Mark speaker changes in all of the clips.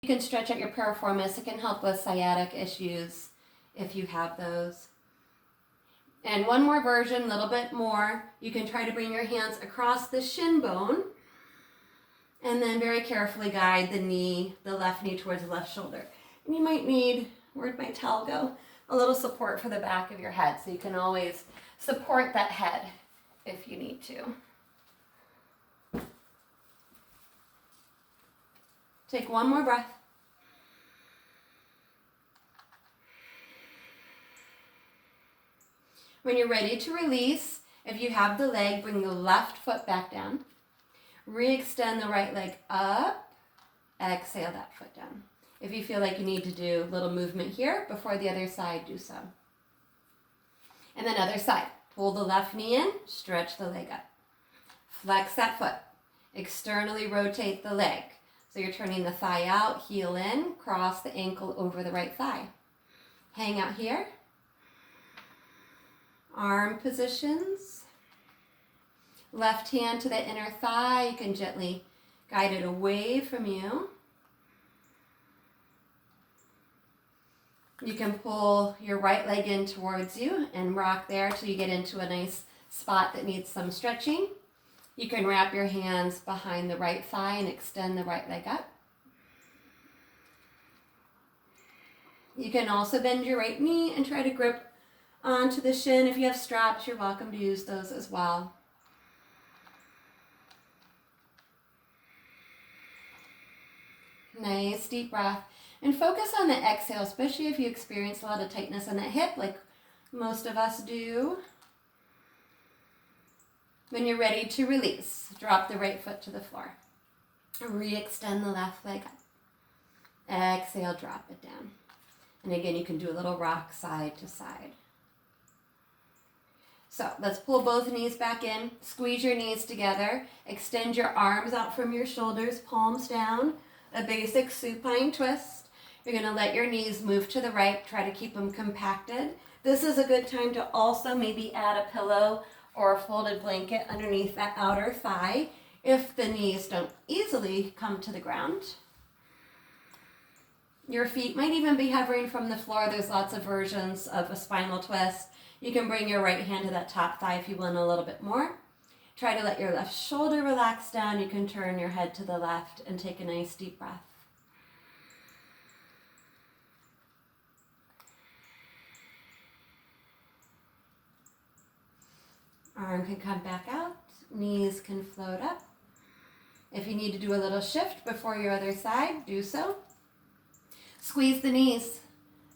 Speaker 1: You can stretch out your piriformis. It can help with sciatic issues if you have those. And one more version, a little bit more. You can try to bring your hands across the shin bone and then very carefully guide the knee, the left knee towards the left shoulder. And you might need, where'd my towel go? A little support for the back of your head. So you can always support that head if you need to. Take one more breath. When you're ready to release, if you have the leg, bring the left foot back down. Re-extend the right leg up. Exhale that foot down. If you feel like you need to do a little movement here before the other side, do so. And then other side. Pull the left knee in, stretch the leg up. Flex that foot. Externally rotate the leg. So you're turning the thigh out, heel in, cross the ankle over the right thigh. Hang out here. Arm positions. Left hand to the inner thigh. You can gently guide it away from you. You can pull your right leg in towards you and rock there till you get into a nice spot that needs some stretching. You can wrap your hands behind the right thigh and extend the right leg up. You can also bend your right knee and try to grip onto the shin. If you have straps, you're welcome to use those as well. Nice deep breath. And focus on the exhale, especially if you experience a lot of tightness in that hip, like most of us do. When you're ready to release, drop the right foot to the floor. Re-extend the left leg up. Exhale, drop it down. And again, you can do a little rock side to side. So let's pull both knees back in. Squeeze your knees together. Extend your arms out from your shoulders, palms down. A basic supine twist. You're going to let your knees move to the right. Try to keep them compacted. This is a good time to also maybe add a pillow or a folded blanket underneath that outer thigh if the knees don't easily come to the ground. Your feet might even be hovering from the floor. There's lots of versions of a spinal twist. You can bring your right hand to that top thigh if you want a little bit more. Try to let your left shoulder relax down. You can turn your head to the left and take a nice deep breath. Arm can come back out. Knees can float up. If you need to do a little shift before your other side, do so. Squeeze the knees.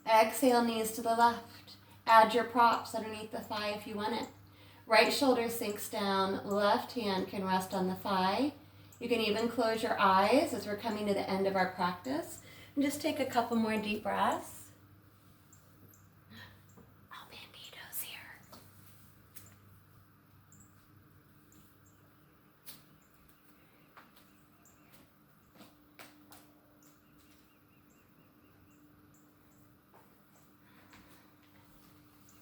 Speaker 1: Exhale, knees to the left. Add your props underneath the thigh if you want it. Right shoulder sinks down. Left hand can rest on the thigh. You can even close your eyes as we're coming to the end of our practice. And just take a couple more deep breaths. Oh, Bandito's here.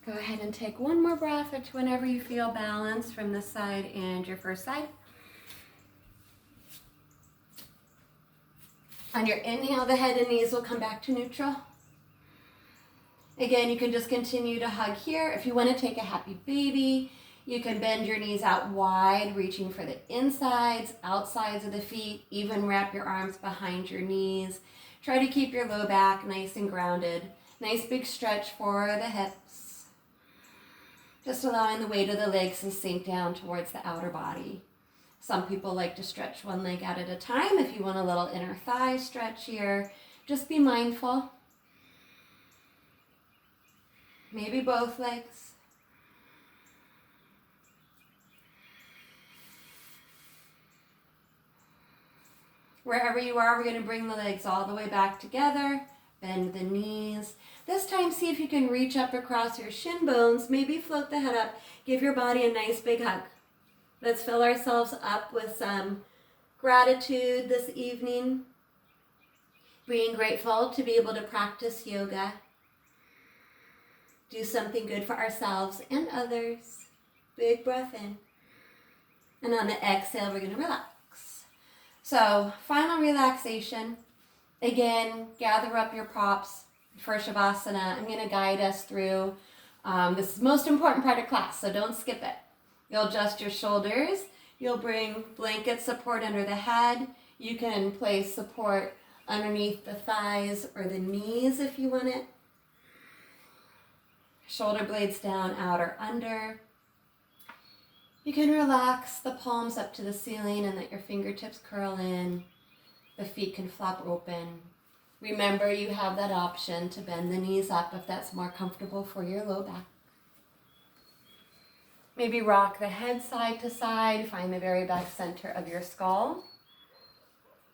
Speaker 1: Go ahead and take one more breath or two whenever you feel balanced from this side and your first side. On your inhale, the head and knees will come back to neutral. Again, you can just continue to hug here. If you want to take a happy baby, you can bend your knees out wide, reaching for the insides, outsides of the feet, even wrap your arms behind your knees. Try to keep your low back nice and grounded. Nice big stretch for the hips. Just allowing the weight of the legs to sink down towards the outer body. Some people like to stretch one leg out at a time. If you want a little inner thigh stretch here, just be mindful. Maybe both legs. Wherever you are, we're going to bring the legs all the way back together. Bend the knees. This time, see if you can reach up across your shin bones. Maybe float the head up. Give your body a nice big hug. Let's fill ourselves up with some gratitude this evening. Being grateful to be able to practice yoga. Do something good for ourselves and others. Big breath in. And on the exhale, we're going to relax. So, final relaxation. Again, gather up your props for Shavasana. I'm going to guide us through this is the most important part of class, so don't skip it. You'll adjust your shoulders. You'll bring blanket support under the head. You can place support underneath the thighs or the knees if you want it. Shoulder blades down, out or under. You can relax the palms up to the ceiling and let your fingertips curl in. The feet can flop open. Remember, you have that option to bend the knees up if that's more comfortable for your low back. Maybe rock the head side to side. Find the very back center of your skull.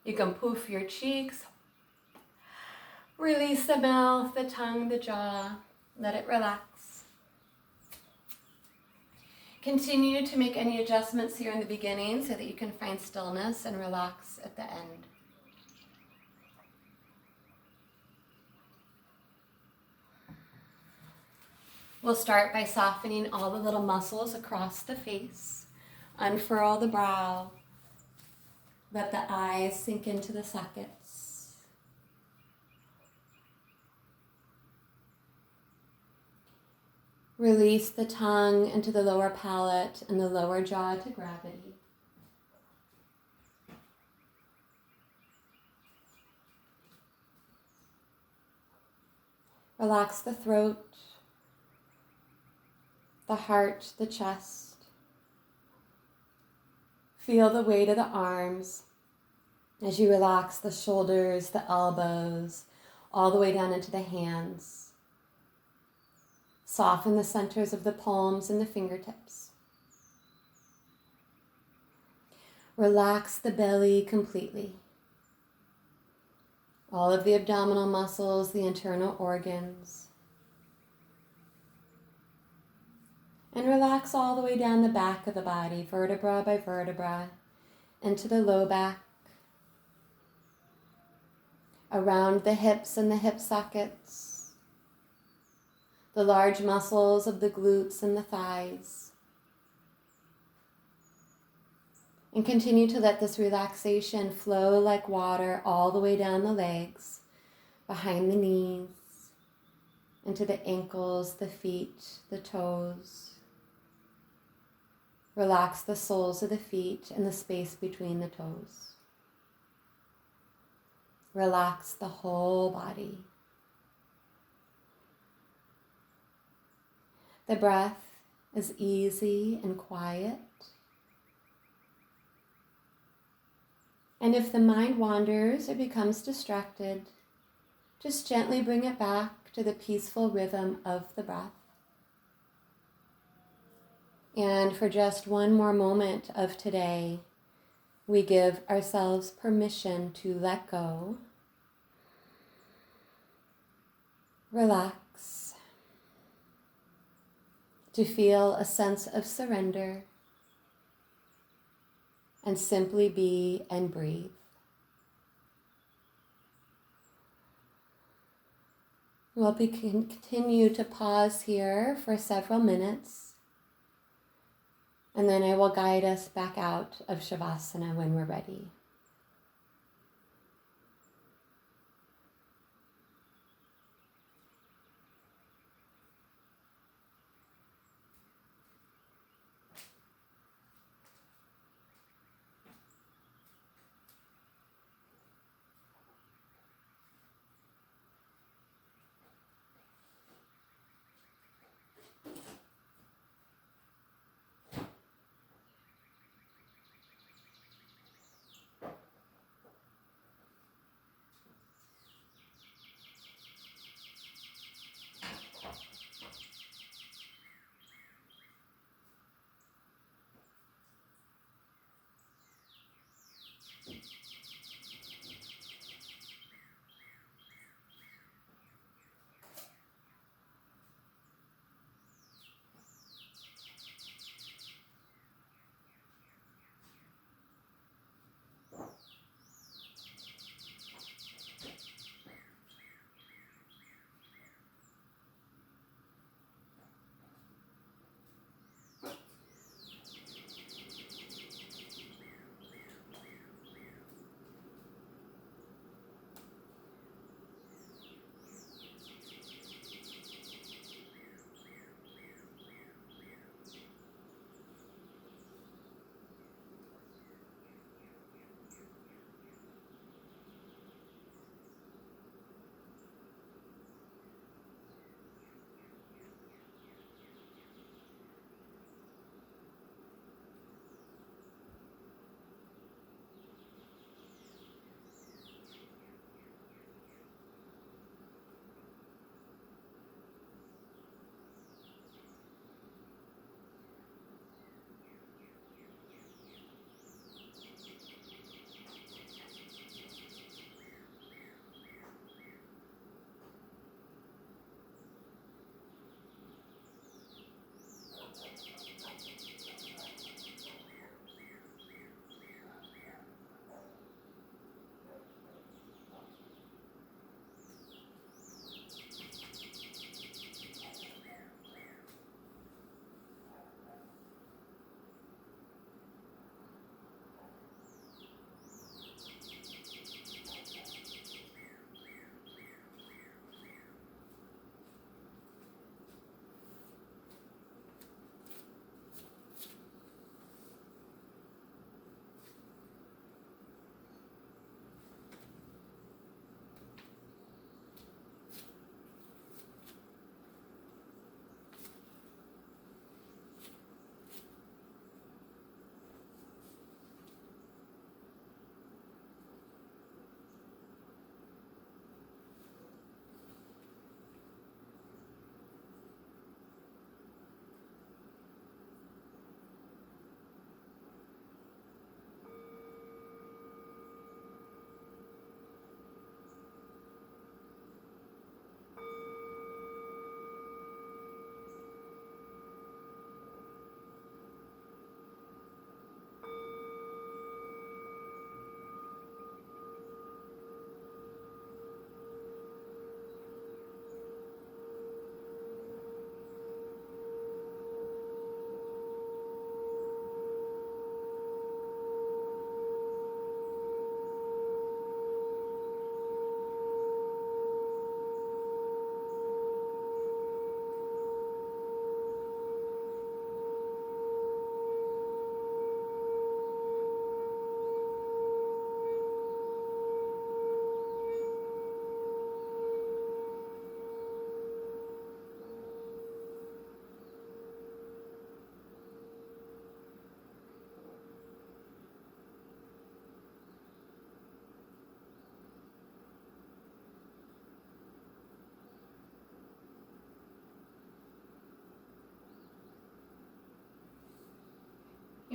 Speaker 1: You can poof your cheeks. Release the mouth, the tongue, the jaw. Let it relax. Continue to make any adjustments here in the beginning so that you can find stillness and relax at the end. We'll start by softening all the little muscles across the face. Unfurl the brow. Let the eyes sink into the sockets. Release the tongue into the lower palate and the lower jaw to gravity. Relax the throat, the heart, the chest. Feel the weight of the arms as you relax the shoulders, the elbows, all the way down into the hands. Soften the centers of the palms and the fingertips. Relax the belly completely. All of the abdominal muscles, the internal organs. And relax all the way down the back of the body, vertebra by vertebra, into the low back, around the hips and the hip sockets, the large muscles of the glutes and the thighs. And continue to let this relaxation flow like water all the way down the legs, behind the knees, into the ankles, the feet, the toes. Relax the soles of the feet and the space between the toes. Relax the whole body. The breath is easy and quiet. And if the mind wanders or becomes distracted, just gently bring it back to the peaceful rhythm of the breath. And for just one more moment of today, we give ourselves permission to let go, relax, to feel a sense of surrender, and simply be and breathe. We'll continue to pause here for several minutes. And then I will guide us back out of Shavasana when we're ready.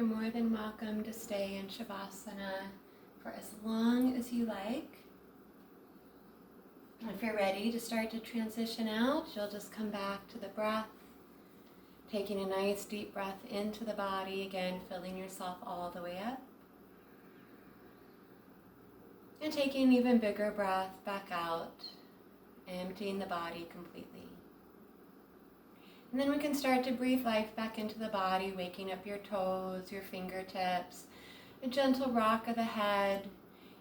Speaker 1: You're more than welcome to stay in Shavasana for as long as you like. If you're ready to start to transition out, you'll just come back to the breath, taking a nice deep breath into the body, again, filling yourself all the way up. And taking an even bigger breath back out, emptying the body completely. And then we can start to breathe life back into the body, waking up your toes, your fingertips, a gentle rock of the head.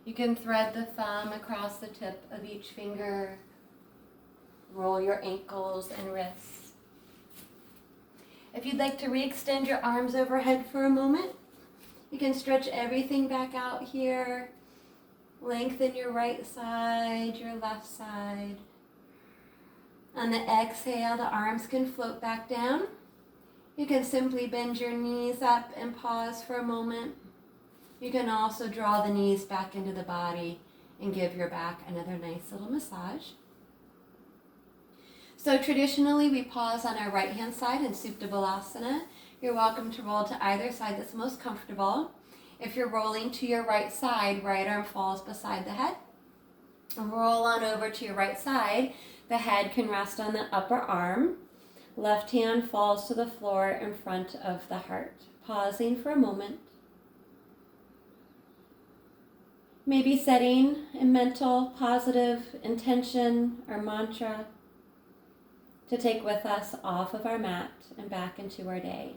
Speaker 1: You can thread the thumb across the tip of each finger. Roll your ankles and wrists. If you'd like to re-extend your arms overhead for a moment, you can stretch everything back out here. Lengthen your right side, your left side. On the exhale, the arms can float back down. You can simply bend your knees up and pause for a moment. You can also draw the knees back into the body and give your back another nice little massage. So traditionally, we pause on our right-hand side in Supta Balasana. You're welcome to roll to either side that's most comfortable. If you're rolling to your right side, right arm falls beside the head. And roll on over to your right side. The head can rest on the upper arm. Left hand falls to the floor in front of the heart. Pausing for a moment. Maybe setting a mental positive intention or mantra to take with us off of our mat and back into our day.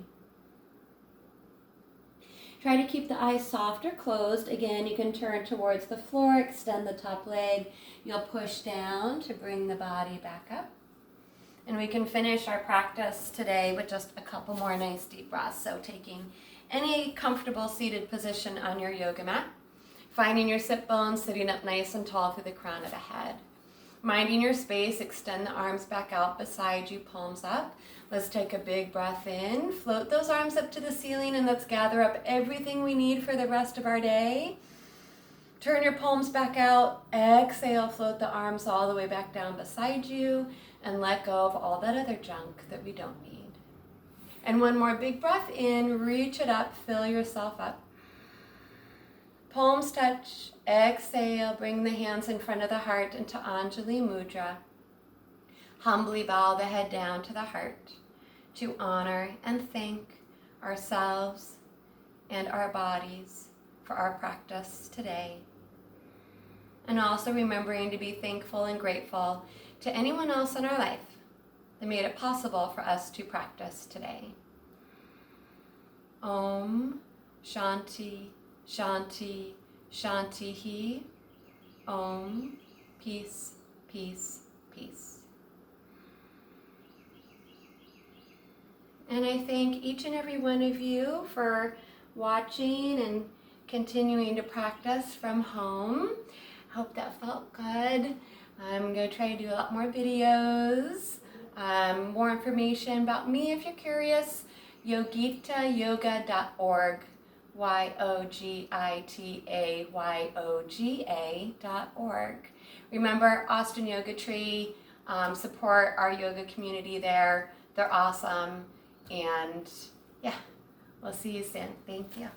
Speaker 1: Try to keep the eyes soft or closed. Again, you can turn towards the floor, extend the top leg. You'll push down to bring the body back up. And we can finish our practice today with just a couple more nice deep breaths. So taking any comfortable seated position on your yoga mat. Finding your sit bones sitting up nice and tall through the crown of the head. Minding your space, extend the arms back out beside you, palms up. Let's take a big breath in. Float those arms up to the ceiling and let's gather up everything we need for the rest of our day. Turn your palms back out. Exhale, float the arms all the way back down beside you and let go of all that other junk that we don't need. And one more big breath in. Reach it up. Fill yourself up. Palms touch, exhale, bring the hands in front of the heart into Anjali Mudra. Humbly bow the head down to the heart to honor and thank ourselves and our bodies for our practice today. And also remembering to be thankful and grateful to anyone else in our life that made it possible for us to practice today. Om Shanti Shanti, Shantihi, Om, peace, peace, peace. And I thank each and every one of you for watching and continuing to practice from home. Hope that felt good. I'm going to try to do a lot more videos. More information about me if you're curious, yogitayoga.org. yogitayoga.org. Remember, Austin Yoga Tree, support our yoga community there. They're awesome. And yeah, we'll see you soon. Thank you.